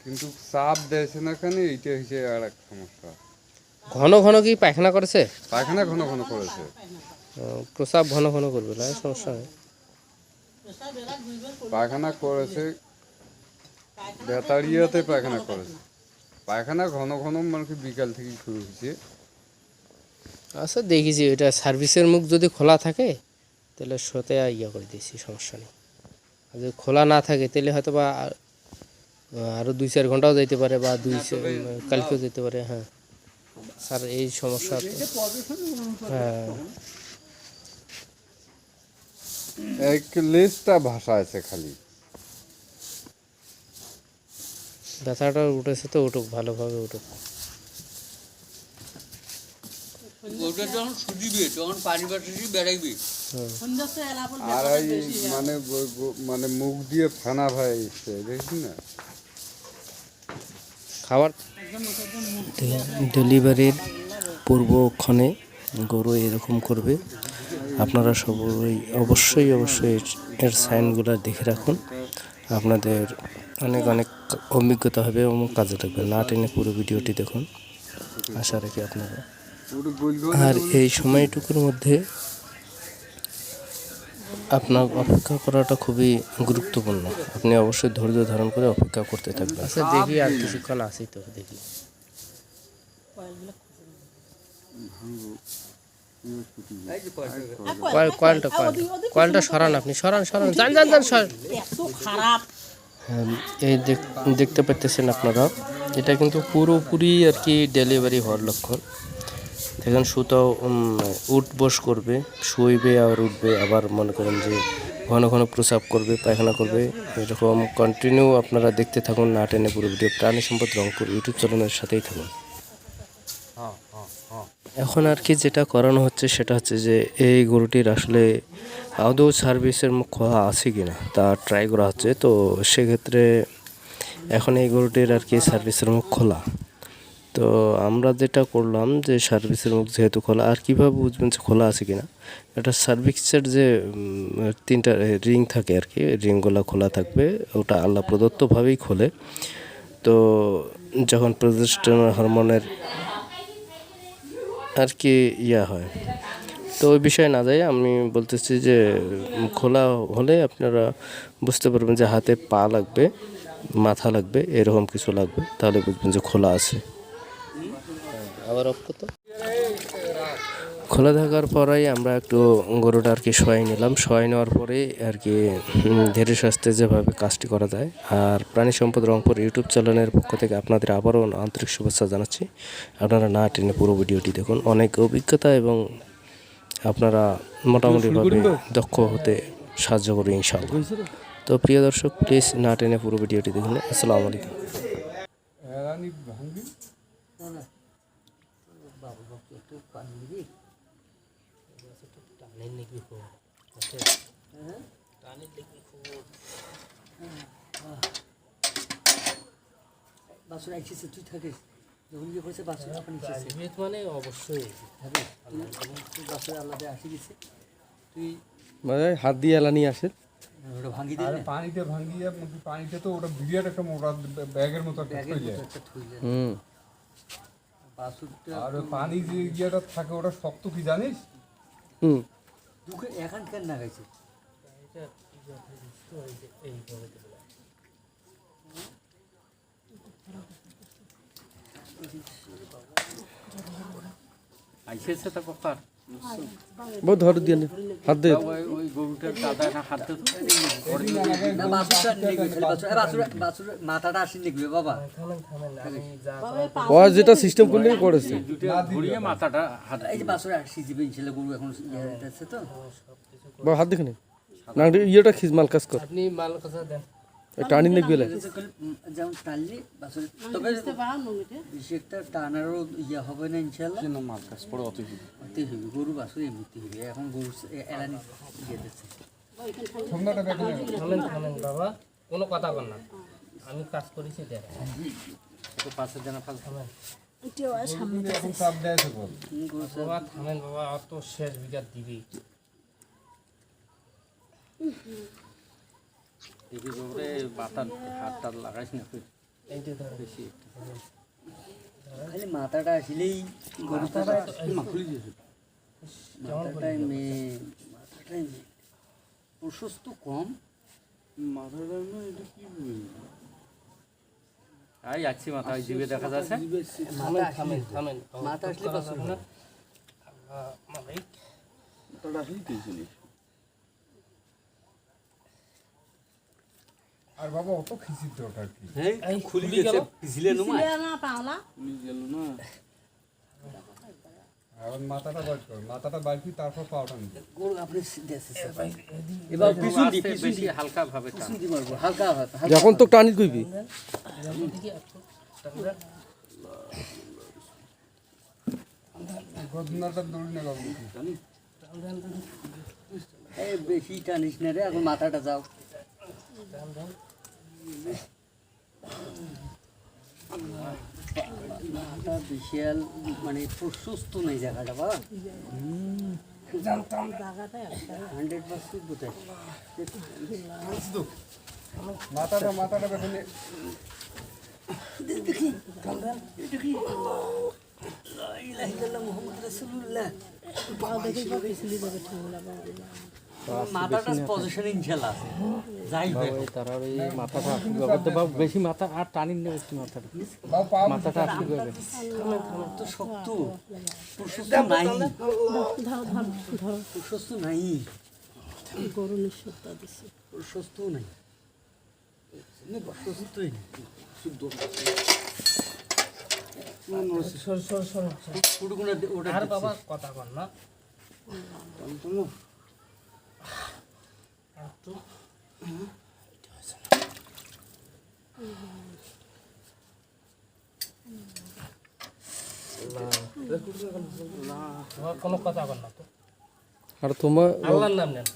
কিন্তু চাপ দিয়েছে না কেন এইটা হচ্ছে আর এক সমস্যা। ঘন ঘন কি পায়খানা করেছে? পায়খানা ঘন ঘন করেছে, প্রসাব ঘন ঘন করবে না, সমস্যা নেই। পায়খানা করেছে বেতাড়িয়াতে পায়খানা করেছে। পায়খানা ঘন ঘন মানে কি বিকাল থেকে শুরু হয়েছে। আচ্ছা দেখেছি, ওইটা সার্ভিসের মুখ যদি খোলা থাকে তাহলে শোতে ইয়ে করে দিয়েছি, সমস্যা নেই। আর যদি খোলা না থাকে তাহলে হয়তো বা আরও 2-4 ঘন্টাও যেতে পারে, বা কালকেও যেতে পারে। হ্যাঁ স্যার, এই সমস্যা তো হ্যাঁ। এক লেজটা ভাষা আছে খালি। ব্যথাটা উঠেছে তো, উঠুক ভালোভাবে উঠুক। ওটা যখন শুধিবে তখন পারিবারিক বেড়াইবে। আর এই মানে মুখ দিয়ে ফানা ভাই এসছে, দেখছি না খাবার। ডেলিভারির পূর্বক্ষণে গরু এরকম করবে, আপনারা সবাই অবশ্যই এর সাইনগুলো দেখে রাখুন, আপনাদের অনেক অনেক অভিজ্ঞতা হবে এবং কাজে লাগবে। না টেনে পুরো ভিডিওটি দেখুন, আশা রাখি আপনারা। আর এই সময়টুকুর মধ্যে আপনার অপেক্ষা করাটা খুবই গুরুত্বপূর্ণ। আপনি অবশ্যই ধৈর্য ধারণ করে অপেক্ষা করতে থাকবেন। আচ্ছা দেখি, আর কিছুক্ষণ আসি তো, দেখি। কয়েলটা সরান, আপনি সরান যান সরান। হ্যাঁ, এই দেখতে পাচ্ছেন আপনারা, এটা কিন্তু পুরোপুরি আর কি ডেলিভারি হওয়ার লক্ষণ। দেখেন সুতাও উঠ বস করবে, শুইবে আর উঠবে, আবার মনে করেন যে ঘন ঘন প্রসাব করবে, পায়খানা করবে, এরকম কন্টিনিউ আপনারা দেখতে থাকুন। না টেনে পুরো ভিডিও প্রাণী সম্পদ রংপুর ইউটিউব চ্যানেলের সাথেই থাকুন। এখন আর কি যেটা করানো হচ্ছে সেটা হচ্ছে যে এই গরুটির আসলে আদৌ সার্ভিসের মুখ খোলা আছে কিনা তা ট্রাই করা হচ্ছে। তো সেক্ষেত্রে এখন এই গরুটির আর কি সার্ভিসের মুখ খোলা। তো আমরা যেটা করলাম যে সার্ভিসের মুখ যেহেতু খোলা, আর কীভাবে বুঝবেন যে খোলা আছে কিনা, এটা সার্ভিসের যে 3টা রিং থাকে আর কি, রিংগুলো খোলা থাকবে, ওটা আল্লাহ প্রদত্তভাবেই খোলে। তো যখন প্রজেস্টেরন হরমোনের আর কি হয়, তো ওই বিষয়ে না যাই আমি বলতেছি যে খোলা হলে আপনারা বুঝতে পারবেন যে হাতে পা লাগবে, মাথা লাগবে, এরকম কিছু লাগবে, তাহলে বুঝবেন যে খোলা আছে। আবার অফ করতে খোলা থাকার পরেই আমরা একটু গরুটা আর কি শোয়াই নিলাম। শোয়াই নেওয়ার পরেই আর কি ধীরে সুস্থে যেভাবে কাজটি করা যায়। আর প্রাণী সম্পদ রংপুর ইউটিউব চ্যানেলের পক্ষ থেকে আপনাদের আবারও আন্তরিক শুভেচ্ছা জানাচ্ছি। আপনারা না টেনে পুরো ভিডিওটি দেখুন, অনেক অভিজ্ঞতা এবং আপনারা মোটামুটিভাবে দক্ষ হতে সাহায্য করবে ইনশাআল্লাহ। তো প্রিয় দর্শক, প্লিজ না টেনে পুরো ভিডিওটি দেখুন। আসসালামু আলাইকুম। বাসুর আইসিছে, তুই থাকিস যখন গিয়ে বলছে বাসুর আপনি মানে অবশ্যই বাসুর আল্লাহ আসি গেছে, তুই মানে হাত দিয়ে এলা নিয়ে আসেন, ওটা ভাঙি দিয়ে পানিতে ভাঙিয়ে, পানিতে তো ওটা বিরাট একটা মোটা ব্যাগের মতো আর পানি যে ইয়েটা থাকে ওটা শক্ত, কি জানিস? দুঃখে এখান কেন না গেছে আইসেছে তা কপার বহুত ধর দিয়ে হাত দিয়ে ওই গরুটার দাদা না হাত না, বাসুরটা নিয়ে গেছে, বাসুর মাথাটা আসি নিগবে বাবা। ও যেটা সিস্টেম করলে করেছে, ঘুরিয়ে মাথাটা হাত এই যে বাসুর আসি যাবে ছেলে গরু এখন আছে তো বাবা হাত দেখে না ইয়েটা খিজ মাল কাজ কর, আপনি মাল কাজ দেন টানি নেক গেলে যেমন টানলি বাসুর, তবে বেশি একটা টানারও হবে না ইনশাআল্লাহ। মাল কাজ পড়ে অত হবি গরু বাসুর এমনিতে হবে, এখন গরু এলানি দিয়ে দিচ্ছে। থামেন বাবা, কোনো কথা বল না, আমি কাজ করেছি দেখ পাশে জানা ফাল থামেন বাবা, থামেন বাবা, অত শেষ বিঘা দিবি বাতার হাত টাত লাগাইস না, খালি মাথাটা আসলেই মাথাটাই মেয়ে প্রশস্ত কম মাথাটা না এটা কি এই যাচ্ছি মাথা ওই জিভে দেখা যাচ্ছে মাথা আসলে বাসুর হয়। মাথাটা আসলেই কি জিনিস আর বাবা অত খিচির দরকার কি হ্যাঁ খুলি গেছে পিছলে নুমা পুলিশ গেল না আর মাথাটা বার কর মাথাটা বার কি তারপর পাওয়াটা নিতে গোল আপনি দেশে এবার পিছন দি বেশি হালকা ভাবে পিছন দি মারবো হালকা হালকা যখন তো টানি কইবি গদনাটা দৌড়ি না বাবু জানি এই বেশি টানিস না রে এখন মাথাটা যাও মাথা বিশাল মানে প্রশস্ত নেই জায়গাটা বা 100% বোঝায় মাথাটা বেখানে দেখি দেখি মোহাম্মদ রাসূলুল্লাহ মাথাটা পজিশনিং খেলা আছে যাই ভাই তারা ওই মাথাটা আটকে করতে পারো বেশি মাথা আর টানি নেই বেশি মাথাটা মাথাটা আটকে যাবে তো শক্ত প্রশস্ত নাই প্রশস্ত নাই গরু নিঃসত্তা দিছে প্রশস্ত নাই প্রশস্তই নেই শুদ্ধ আর বাবা কথা কর না কোনো কথা কর না তো আর তোমার আল্লাহর নাম নেন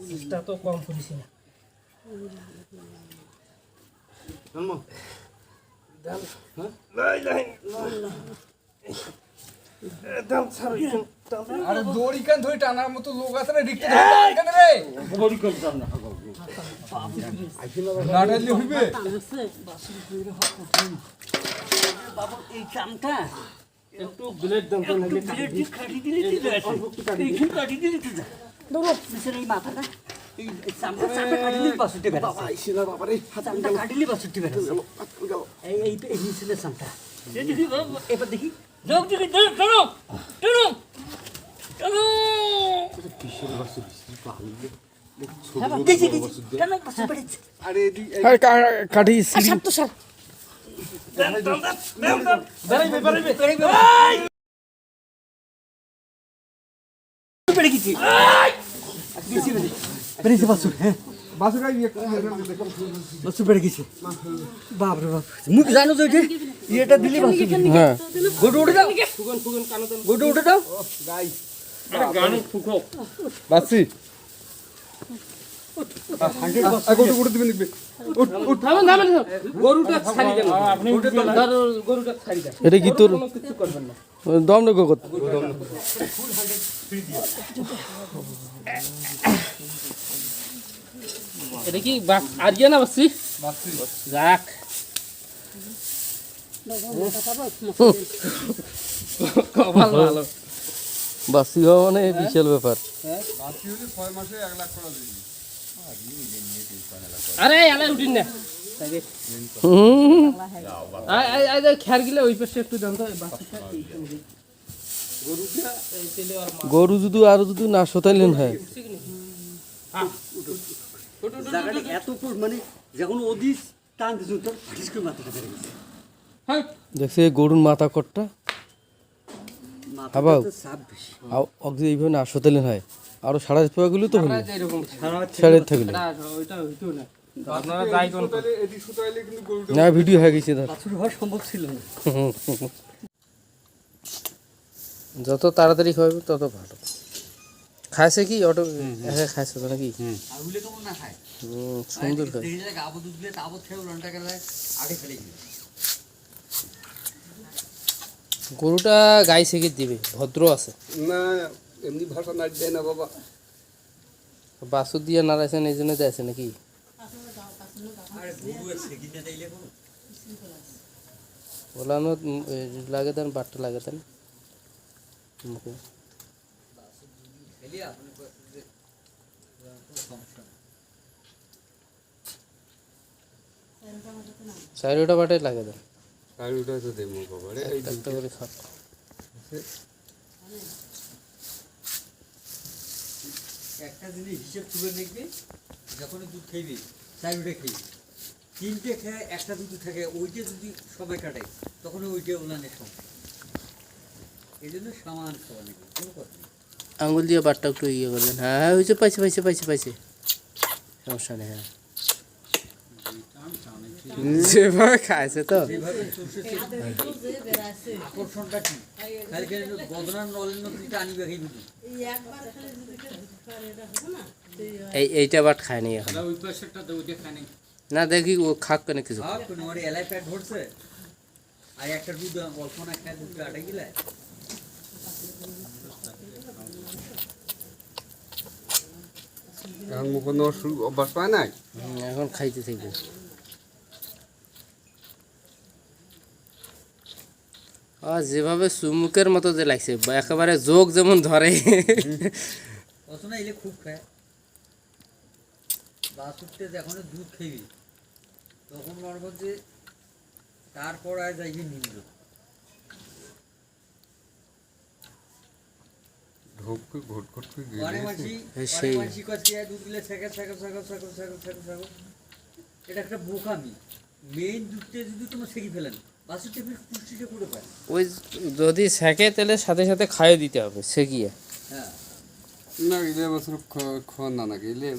চেষ্টা তো কম করিস না আরে দড়ি কান ধরে টানার মতো লোক আছে না রিক্তে ধরে টান রে বড়ি কম দাম না না টানলে হইবে বাবা এই চামটা একটু ব্লেড দাম তো নাকি প্লেট দিয়ে কাটি দিলে এইখানে কাটি দিলে তো যা ধরো পিছনে এই মাথাটা এই চামটা কাটিলে বাসুতে বেড়া বাবা আইছিলা বাবা রে চামটা কাটিলে বাসুতে বেড়া এই এই এই নিচে চামটা দেখি এবার দেখি যাও দেখি চলো চলো চলো চলো কিসের বাসু দেখি কেন বাসু বেড়েছে আরে এদি কাঠি সিঁড়ি তো স্যার বেড়ে গেছি বেড়েছে বাসু হ্যাঁ বাসুটা বাসু বেড়ে গেছে বাপরে বাপ মুখ জানো তো এটা দিলে বাসু হ্যাঁ গোটে উঠে দাও গোটে উঠে দাও গানে ফুকো বাসি আগোটো গুড় দিবেন দেখবে থামেন থামেন গরুটা ছাড়ি দেন আপনি গরুটা ছাড়ি দেন এটা কি তোর কোনো কিছু করবেন না দম না কত এটা কি আরিয়া না বাসি যাক কমাল ভালো বাসি হওয়া মানে বিশাল ব্যাপার বাসি হলে 6 মাসে 1 লাখ টাকা দিবি আরে আলে উঠিন না খেয়ার গিলে ওই পাশে একটু দেন তো গরু যদি আরো যদি না শতাইলেন হয় জায়গাটা এত মানে যখন ওদিস টান দিছো তোর ফাটিস করে মাথাটা বেড়ে গেছে দেখছি গরুর মাথা কটটা মাথাটা তো সাপ বেশি অগজি এইভাবে না শতাইলেন হয় আরো সাড়ে পাওয়া গেলে তো হলো এরকম সাড়ে থাকলে ওইটা হইতো না আপনারা যাই কোন তাহলে এদি সুতাইলে কিন্তু গরুটা না ভিডিও হয়ে গেছে ধর বাছুর হওয়া সম্ভব ছিল না যত তাড়াতাড়ি খাওয়াবে তত ভালো খাইছে কি অটো হ্যাঁ খাইছে তো নাকি আর উলে কেমন না খায় সুন্দর খায় দেখি জায়গা আবু দুধ দিয়ে আবু খেয়ে লন্টা গেলে আগে ফেলে গেল গরুটা গাই থেকে দিবে ভদ্র আছে না এমনি ভাষা না দেয় না বাবা বাসু দিয়ে নাড়াইছেন এই জন্য যাইছে নাকি ওলানো লাগে দেন, বাটটা লাগে দেন মুখে। চারিটা বাটে লাগে দেন, আর ওটা তো দেবো বাবা রে, এই একটা করে খাট। একটা জিনিস হিসেব তুলে দেখবি, যখন দুধ খাইবি চারুটা খাইবি, তিনটে খেয়ে একটা দুধ থাকে, ওইটা যদি সময় কাটাই তখন ওইটা ওলানের সময়। এই জন্য সমান খাওয়া নাকি কোনো কথা নেই। আঙুল দিয়ে বাটটা একটু ইয়ে করবেন। হ্যাঁ হ্যাঁ, হয়েছে, পাইছে পাইছে পাইছে পাইছে, সমস্যা নেই। হ্যাঁ যেভাবে খাইছে তো যেভাবে চলছে আকর্ষণটা কি, খালি খালি বদনার নলেন নদী টানি বেঁকে দিবি। এইটা বাট খায়নি এখন না, দেখি ও খাক কেন কিছু। কোনো এলাই প্যাট ধরছে, আর একটা দুধ অল্প না খায় দুধ আটে গেলে এখন কোনো অভ্যাস পায় নাই। এখন খাইতে থাকবে। যেভাবে চুমুকের মতো যে লাগছে, একেবারে যোগ যেমন ধরে। অত না এলে খুব খায়। বাছুরতে যখন দুধ খাইবি তখন মনে করছে তারপর আর যাইবি নিম্ন ঢোককে ঘট ঘট করে ঘরে গেলে মাছি সেই মাছি কাছে দুধ দিলে second second second second second second second, এটা একটা বোকামি। মেইন দুধটা যদি তোমার সেকে ফেলেন বাছুরটা ফির পুষ্টিটা করে পায়। ওই যদি সেকে তেলে সাথে সাথে খাইয়ে দিতে হবে সেকিয়ে। হ্যাঁ না, ইলে বছর খাওয়ান না নাকি ইলে